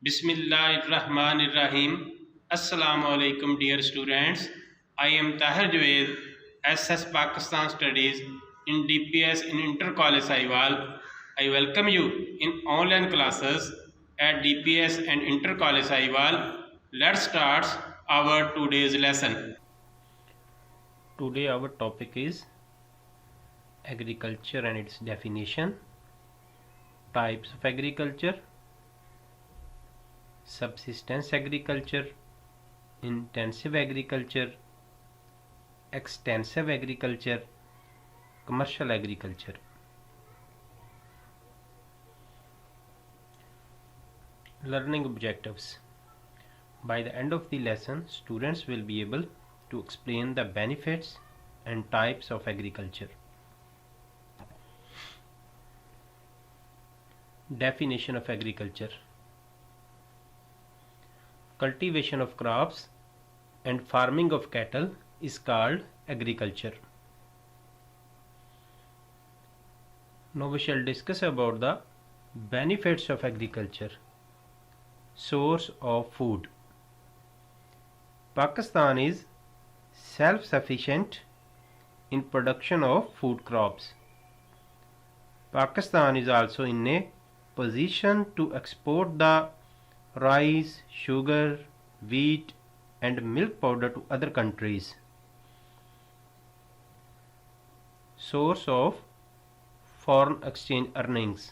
Bismillahirrahmanirrahim. Assalamu alaikum, dear students. I am Tahir Javeed, SS Pakistan Studies in DPS in Inter-College Sahiwal. I welcome you in online classes at DPS and Inter-College Sahiwal. Let's start our today's lesson. Today our topic is agriculture and its definition, types of agriculture, subsistence agriculture, intensive agriculture, extensive agriculture, commercial agriculture. Learning objectives. By the end of the lesson, students will be able to explain the benefits and types of agriculture. Definition of agriculture. Cultivation of crops and farming of cattle is called agriculture. Now we shall discuss about the benefits of agriculture. Source of food. Pakistan is self-sufficient in production of food crops. Pakistan is also in a position to export the rice, sugar, wheat and milk powder to other countries. Source of foreign exchange earnings.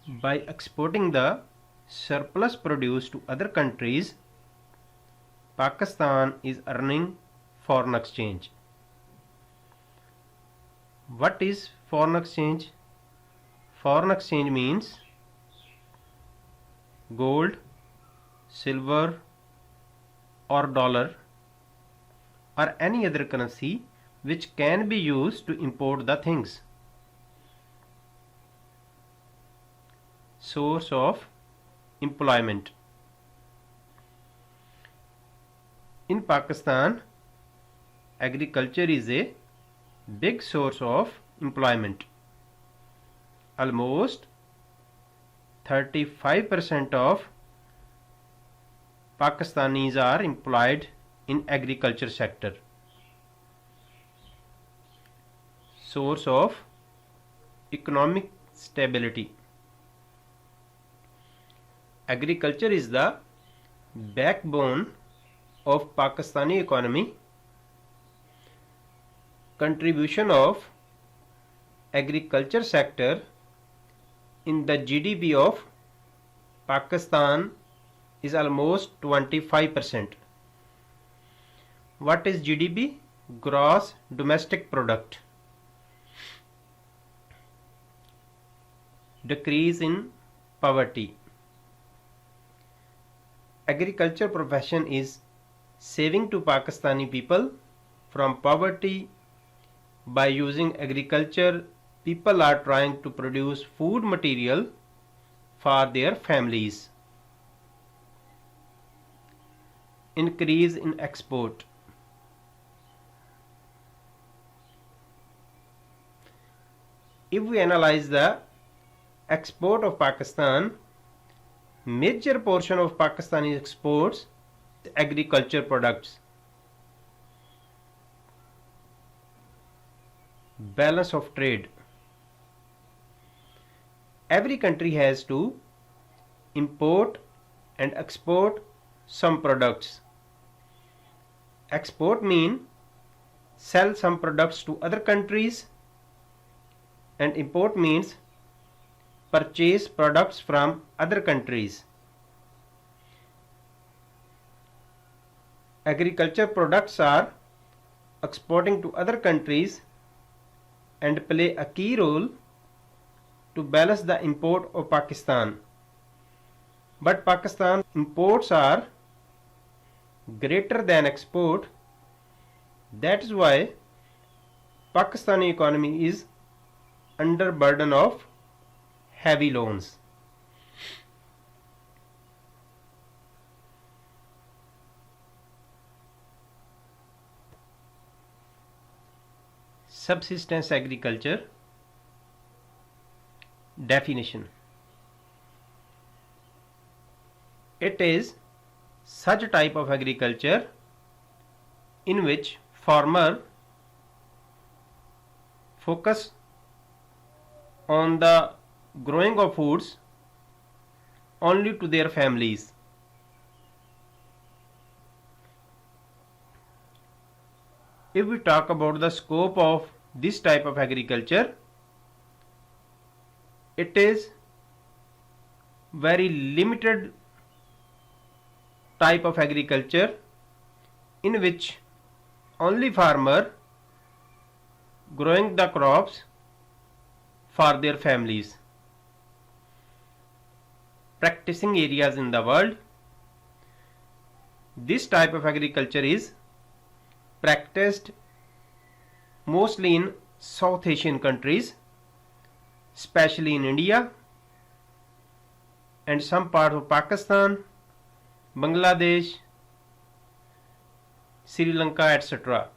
By exporting the surplus produce to other countries, Pakistan is earning foreign exchange. What is foreign exchange? Foreign exchange means gold, silver or dollar or any other currency which can be used to import the things. Source of employment. In Pakistan, agriculture is a big source of employment. Almost 35% of Pakistanis are employed in agriculture sector. Source of economic stability. Agriculture is the backbone of Pakistani economy. Contribution of agriculture sector in the GDP of Pakistan is almost 25%. What is GDP? Gross domestic product. Decrease in poverty. Agriculture profession is saving to Pakistani people from poverty. By using agriculture, people are trying to produce food material for their families. Increase in export. If we analyze the export of Pakistan, major portion of Pakistani exports agriculture products. Balance of trade. Every country has to import and export some products. Export means sell some products to other countries, and import means purchase products from other countries. Agriculture products are exporting to other countries and play a key role to balance the import of Pakistan. But Pakistan imports are greater than export. That is why Pakistani economy is under burden of heavy loans. Subsistence agriculture. Definition. It is such a type of agriculture in which farmer focus on the growing of foods only to their families. If we talk about the scope of this type of agriculture, it is very limited type of agriculture in which only farmer growing the crops for their families. Practicing areas in the world. This type of agriculture is practiced mostly in South Asian countries, especially in India and some parts of Pakistan, Bangladesh, Sri Lanka, etc.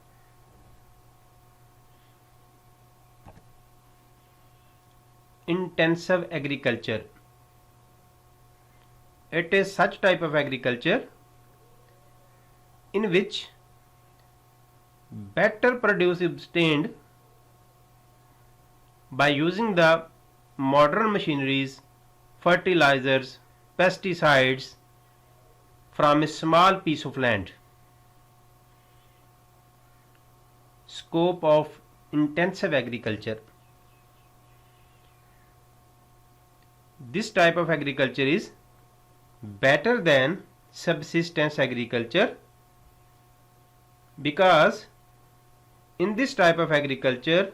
Intensive agriculture. It is such type of agriculture in which better produce is obtained by using the modern machineries, fertilizers, pesticides from a small piece of land. Scope of intensive agriculture. This type of agriculture is better than subsistence agriculture because in this type of agriculture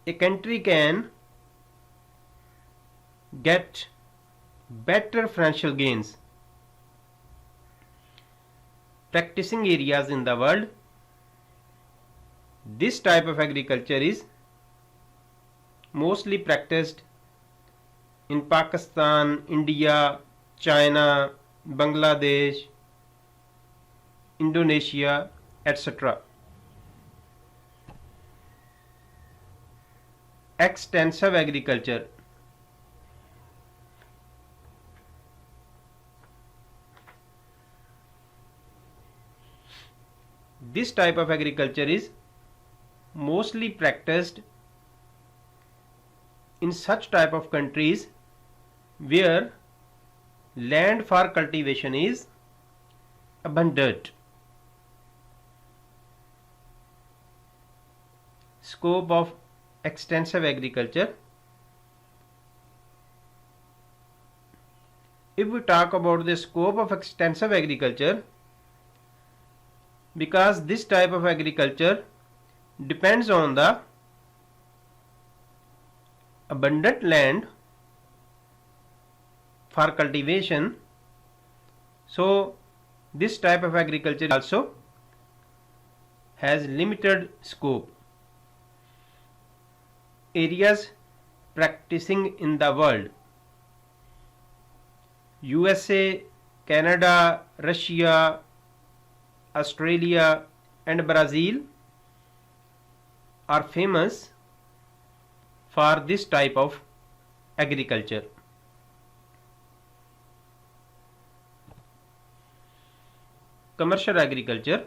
a country can get better financial gains. Practicing areas in the world. This type of agriculture is mostly practiced in Pakistan, India, China, Bangladesh, Indonesia, etc. Extensive agriculture. This type of agriculture is mostly practiced in such type of countries where land for cultivation is abundant. Scope of extensive agriculture. If we talk about the scope of extensive agriculture, because this type of agriculture depends on the abundant land for cultivation, so this type of agriculture also has limited scope. Areas practicing in the world. USA, Canada, Russia, Australia and Brazil are famous for this type of agriculture. Commercial agriculture.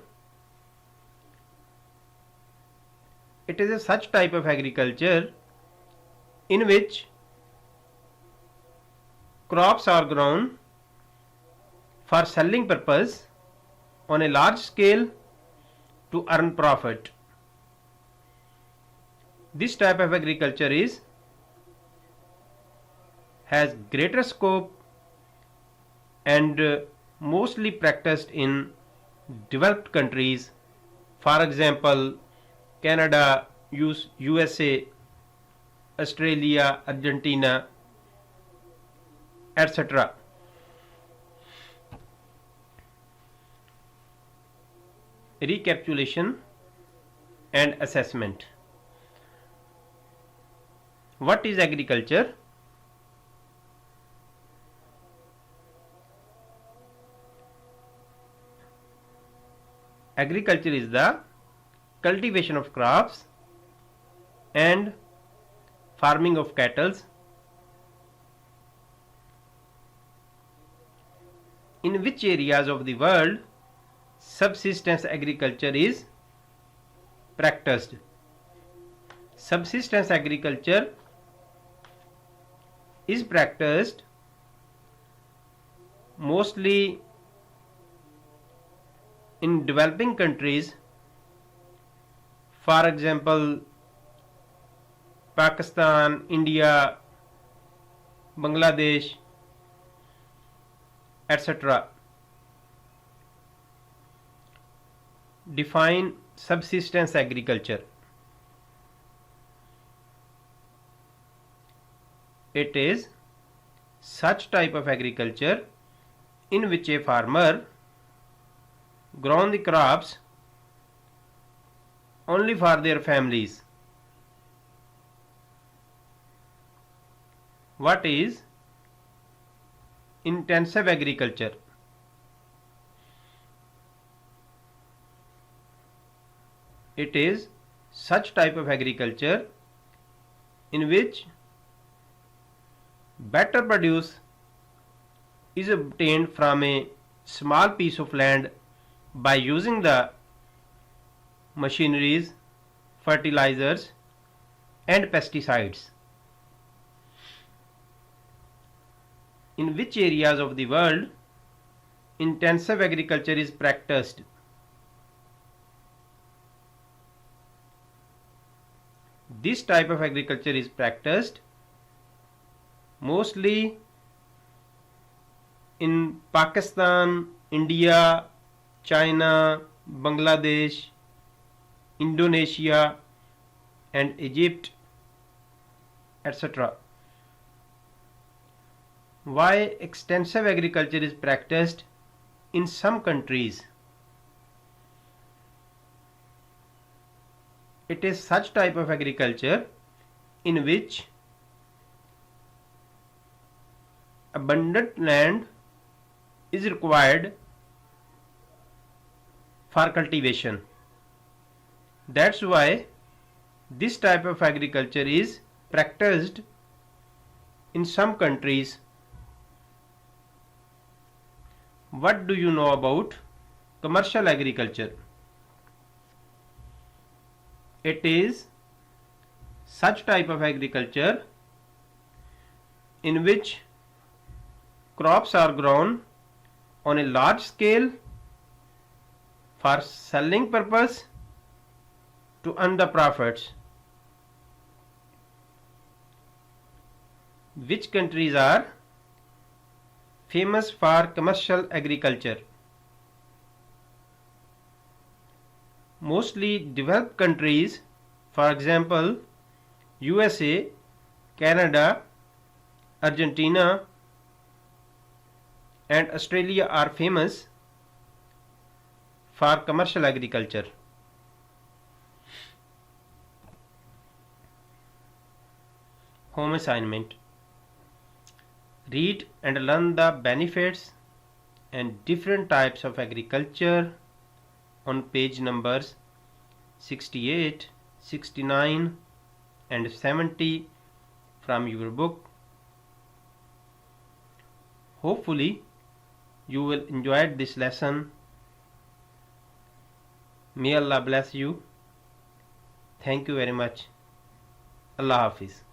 It is a such type of agriculture in which crops are grown for selling purpose on a large scale to earn profit. This type of agriculture has greater scope and mostly practiced in developed countries, for example Canada, USA, Australia, Argentina, etc. Recapitulation and assessment. What is agriculture? Agriculture is the cultivation of crops and farming of cattle In which areas of the world subsistence agriculture is practiced? Subsistence agriculture is practiced mostly in developing countries, for example Pakistan, India, Bangladesh, etc. Define subsistence agriculture. It is such type of agriculture in which a farmer grows the crops only for their families. What is intensive agriculture? It is such type of agriculture in which better produce is obtained from a small piece of land by using the machineries, fertilizers and pesticides. In which areas of the world intensive agriculture is practiced? This type of agriculture is practiced mostly in Pakistan, India, China, Bangladesh, Indonesia and Egypt, etc. Why extensive agriculture is practiced in some countries? It is such type of agriculture in which abundant land is required for cultivation. That's why this type of agriculture is practiced in some countries. What do you know about commercial agriculture? It is such type of agriculture in which crops are grown on a large scale for selling purpose to earn the profits. Which countries are famous for commercial agriculture? Mostly developed countries, for example USA, Canada, Argentina and Australia are famous for commercial agriculture. Home assignment. Read and learn the benefits and different types of agriculture on page numbers 68, 69 and 70 from your book. Hopefully you will enjoy this lesson. May Allah bless you. Thank you very much. Allah Hafiz.